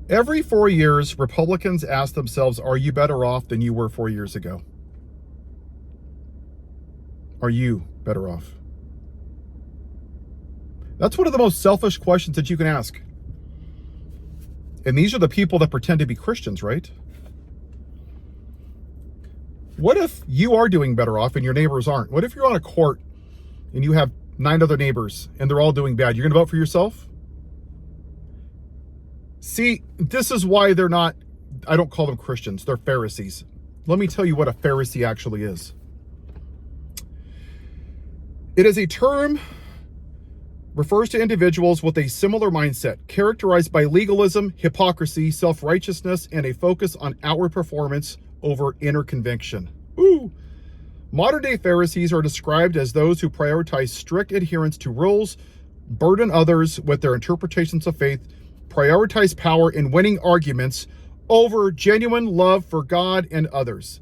Every 4 years, Republicans ask themselves, are you better off than you were 4 years ago? Are you better off? That's one of the most selfish questions that you can ask. And these are the people that pretend to be Christians, right? What if you are doing better off and your neighbors aren't? What if you're on a court and you have 9 other neighbors and they're all doing bad? You're going to vote for yourself? See, this is why they're not, I don't call them Christians, they're Pharisees. Let me tell you what a Pharisee actually is. It is a term refers to individuals with a similar mindset, characterized by legalism, hypocrisy, self-righteousness, and a focus on outward performance over inner conviction. Ooh. Modern-day Pharisees are described as those who prioritize strict adherence to rules, burden others with their interpretations of faith, prioritize power in winning arguments over genuine love for God and others,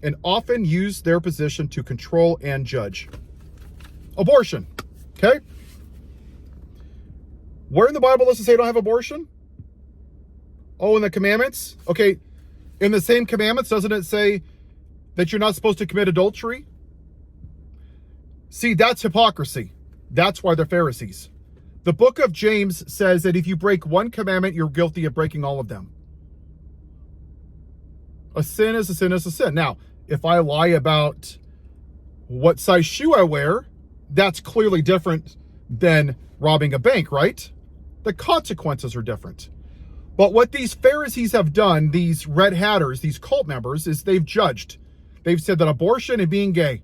and often use their position to control and judge. Abortion, okay? Where in the Bible does it say don't have abortion? Oh, in the commandments? Okay, in the same commandments, doesn't it say that you're not supposed to commit adultery? See, that's hypocrisy. That's why they're Pharisees. The book of James says that if you break one commandment, you're guilty of breaking all of them. A sin is a sin is a sin. Now, if I lie about what size shoe I wear, that's clearly different than robbing a bank, right? The consequences are different. But what these Pharisees have done, these red hatters, these cult members, is they've judged. They've said that abortion and being gay.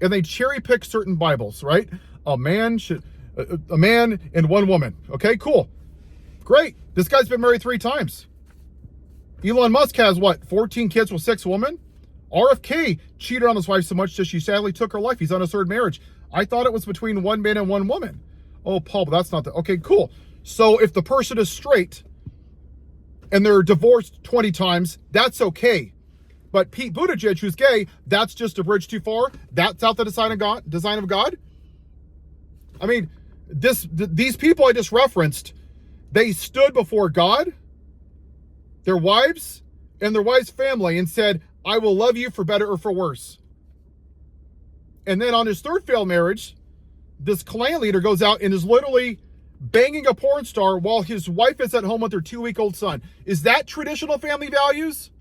And they cherry pick certain Bibles, right? A man and one woman. Okay, cool. Great. This guy's been married 3 times. Elon Musk has what, 14 kids with 6 women? RFK cheated on his wife so much that she sadly took her life. He's on his 3rd marriage. I thought it was between 1 man and 1 woman. Oh, Paul, but that's not the... Okay, cool. So if the person is straight and they're divorced 20 times, that's okay. But Pete Buttigieg, who's gay, that's just a bridge too far. That's out the design of God. I mean, these people I just referenced, they stood before God, their wives, and their wives' family and said, I will love you for better or for worse. And then on his 3rd failed marriage, this clan leader goes out and is literally banging a porn star while his wife is at home with her 2-week-old son. Is that traditional family values?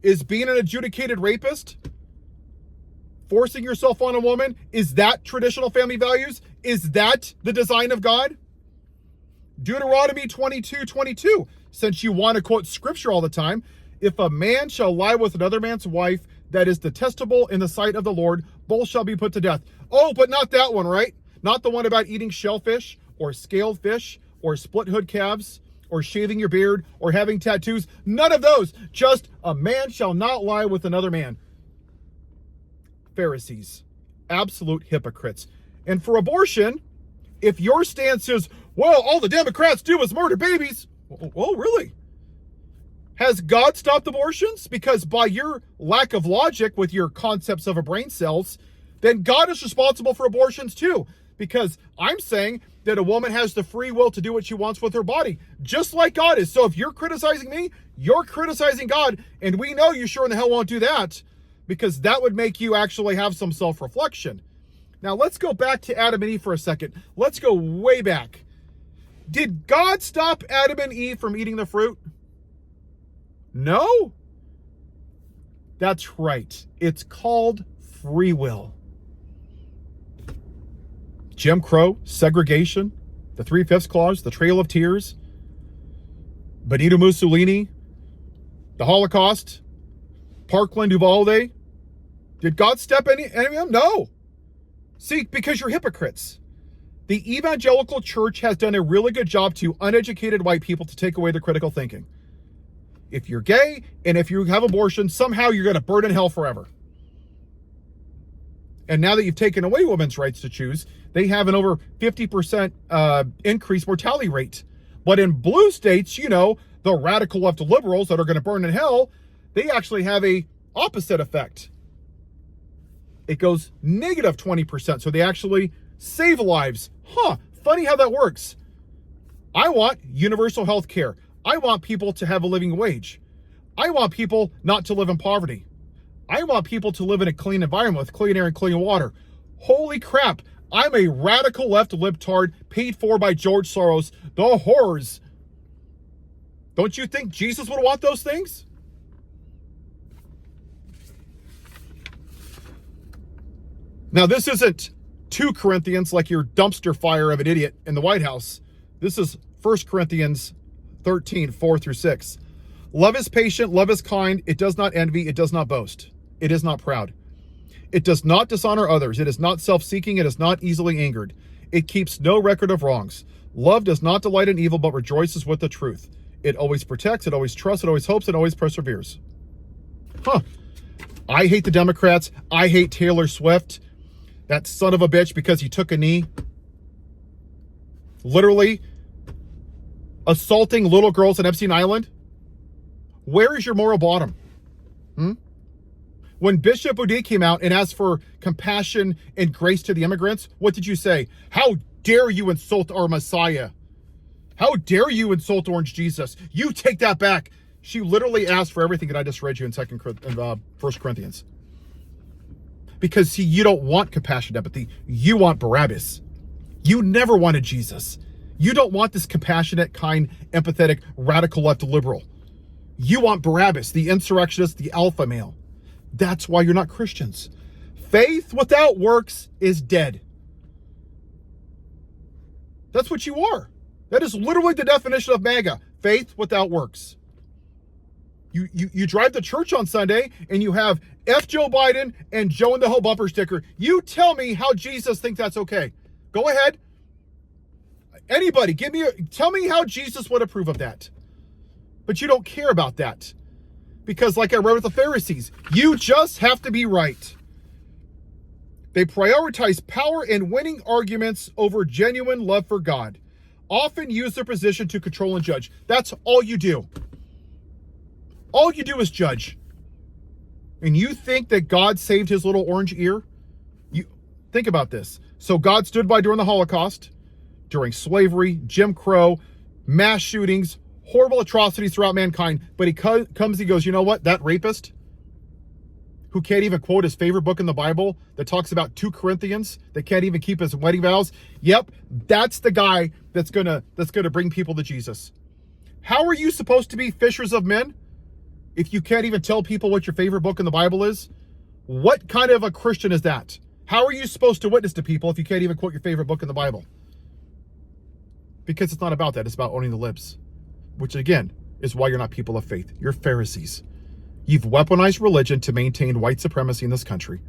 Is being an adjudicated rapist, forcing yourself on a woman, is that traditional family values? Is that the design of God? Deuteronomy 22:22, since you want to quote scripture all the time, if a man shall lie with another man's wife, that is detestable in the sight of the Lord, both shall be put to death. Oh, but not that one, right? Not the one about eating shellfish or scaled fish or split hood calves or shaving your beard or having tattoos. None of those. Just a man shall not lie with another man. Pharisees, absolute hypocrites. And for abortion, if your stance is, well, all the Democrats do is murder babies. Oh, really? Has God stopped abortions? Because by your lack of logic with your concepts of a brain cells, then God is responsible for abortions too. Because I'm saying that a woman has the free will to do what she wants with her body, just like God is. So if you're criticizing me, you're criticizing God, and we know you sure in the hell won't do that, because that would make you actually have some self-reflection. Now let's go back to Adam and Eve for a second. Let's go way back. Did God stop Adam and Eve from eating the fruit? No? That's right. It's called free will. Jim Crow, segregation, the 3/5 clause, the Trail of Tears, Benito Mussolini, the Holocaust, Parkland, Uvalde. Did God step any of them? No. See, because you're hypocrites. The evangelical church has done a really good job to uneducated white people to take away their critical thinking. If you're gay and if you have abortion, somehow you're going to burn in hell forever. And now that you've taken away women's rights to choose, they have an over 50% increased mortality rate. But in blue states, you know, the radical left liberals that are going to burn in hell, they actually have a opposite effect. It goes negative 20%. So they actually save lives. Funny how that works. I want universal health care. I want people to have a living wage. I want people not to live in poverty. I want people to live in a clean environment with clean air and clean water. Holy crap, I'm a radical left libtard paid for by George Soros. The horrors. Don't you think Jesus would want those things? Now, this isn't 2 Corinthians like your dumpster fire of an idiot in the White House. This is 1 Corinthians 13, 4 through 6. Love is patient, love is kind, it does not envy, it does not boast, it is not proud. It does not dishonor others, it is not self-seeking, it is not easily angered. It keeps no record of wrongs. Love does not delight in evil, but rejoices with the truth. It always protects, it always trusts, it always hopes, it always perseveres. I hate the Democrats. I hate Taylor Swift. That son of a bitch because he took a knee. Literally assaulting little girls in Epstein Island. Where is your moral bottom? When Bishop O'D came out and asked for compassion and grace to the immigrants, what did you say? How dare you insult our Messiah? How dare you insult Orange Jesus? You take that back. She literally asked for everything that I just read you in 1 Corinthians. Because, see, you don't want compassion, empathy. You want Barabbas. You never wanted Jesus. You don't want this compassionate, kind, empathetic, radical left liberal. You want Barabbas, the insurrectionist, the alpha male. That's why you're not Christians. Faith without works is dead. That's what you are. That is literally the definition of MAGA. Faith without works. You drive to church on Sunday and you have F Joe Biden and Joe in the Ho bumper sticker. You tell me how Jesus thinks that's okay. Go ahead. Anybody, tell me how Jesus would approve of that. But you don't care about that. Because like I read with the Pharisees, you just have to be right. They prioritize power and winning arguments over genuine love for God. Often use their position to control and judge. That's all you do. All you do is judge. And you think that God saved his little orange ear? You think about this. So God stood by during the Holocaust, during slavery, Jim Crow, mass shootings, horrible atrocities throughout mankind. But he comes, he goes, you know what? That rapist who can't even quote his favorite book in the Bible that talks about 2 Corinthians, that can't even keep his wedding vows. Yep, that's the guy that's gonna bring people to Jesus. How are you supposed to be fishers of men if you can't even tell people what your favorite book in the Bible is? What kind of a Christian is that? How are you supposed to witness to people if you can't even quote your favorite book in the Bible? Because it's not about that. It's about owning the libs. Which, again, is why you're not people of faith. You're Pharisees. You've weaponized religion to maintain white supremacy in this country.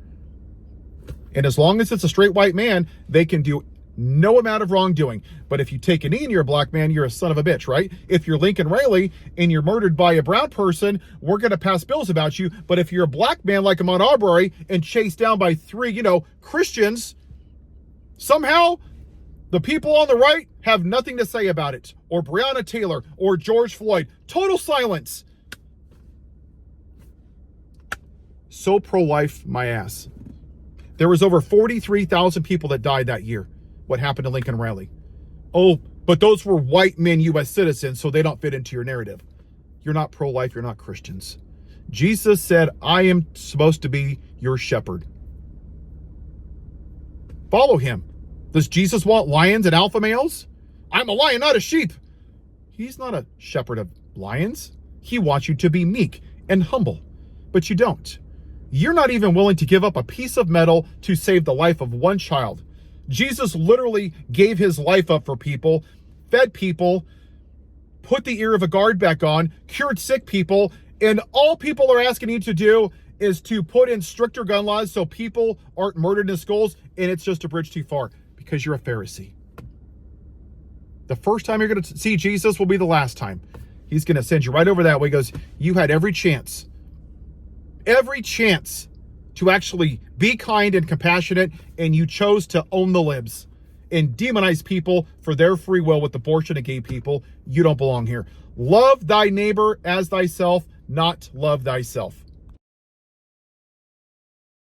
And as long as it's a straight white man, they can do no amount of wrongdoing. But if you take a knee and you're a black man, you're a son of a bitch, right? If you're Lincoln Riley and you're murdered by a brown person, we're going to pass bills about you. But if you're a black man like Ahmaud Arbery and chased down by 3, Christians, somehow the people on the right have nothing to say about it. Or Breonna Taylor or George Floyd. Total silence. So pro-life, my ass. There was over 43,000 people that died that year. What happened to Lincoln Riley? Oh, but those were white men, U.S. citizens, so they don't fit into your narrative. You're not pro-life, you're not Christians. Jesus said, I am supposed to be your shepherd. Follow him. Does Jesus want lions and alpha males? I'm a lion, not a sheep. He's not a shepherd of lions. He wants you to be meek and humble, but you don't. You're not even willing to give up a piece of metal to save the life of one child. Jesus literally gave his life up for people, fed people, put the ear of a guard back on, cured sick people, and all people are asking you to do is to put in stricter gun laws so people aren't murdered in schools, and it's just a bridge too far because you're a Pharisee. The first time you're going to see Jesus will be the last time. He's going to send you right over that way. He goes, you had every chance to actually be kind and compassionate, and you chose to own the libs and demonize people for their free will with abortion and gay people. You don't belong here. Love thy neighbor as thyself, not love thyself.